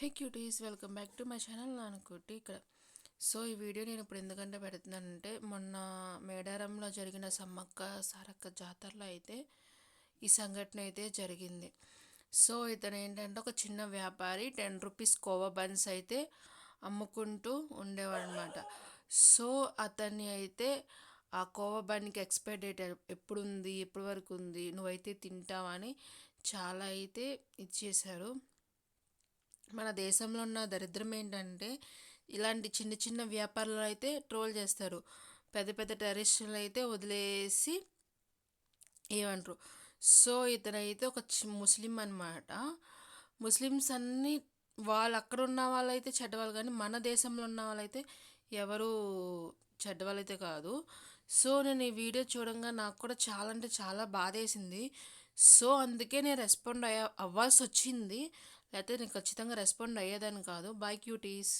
Hey cuties, welcome back to my channel నానుకోటి ఇక్కడ. So ఈ వీడియో నేను ఇప్పుడు ఎందుకంటే పెడుతున్నానంటే, మొన్న మేడారంలో జరిగిన సమ్మక్క సారక్క జాతరలో అయితే ఈ సంఘటన అయితే జరిగింది. సో ఇతను ఏంటంటే ఒక చిన్న వ్యాపారి 10 రూపీస్ కోవా బన్స్ అయితే అమ్ముకుంటూ ఉండేవాడు అనమాట. సో అతన్ని అయితే ఆ కోవా బన్కి ఎక్స్పైర్ డేట్ ఎప్పుడు ఉంది, ఎప్పటి వరకు ఉంది, నువ్వైతే తింటావని చాలా అయితే ఇచ్చేశారు. మన దేశంలో ఉన్న దరిద్రం ఏంటంటే, ఇలాంటి చిన్న చిన్న వ్యాపారులు అయితే ట్రోల్ చేస్తారు. పెద్ద పెద్ద టెర్రరిస్టులు అయితే వదిలేసి ఏమంటారు. సో ఇతనైతే ఒక ముస్లిం అనమాట. ముస్లిమ్స్ అన్నీ వాళ్ళు అక్కడ ఉన్న వాళ్ళైతే చెడ్డవాళ్ళు, కానీ మన దేశంలో ఉన్న వాళ్ళైతే ఎవరు చెడ్డవాళ్ళైతే కాదు. సో నేను ఈ వీడియో చూడంగా నాకు కూడా చాలా అంటే చాలా బాధేసింది. సో అందుకే నేను రెస్పాండ్ అవ్వాల్సి వచ్చింది. లేకపోతే నేను ఖచ్చితంగా రెస్పాండ్ అయ్యేదాన్ని కాదు. By cuties.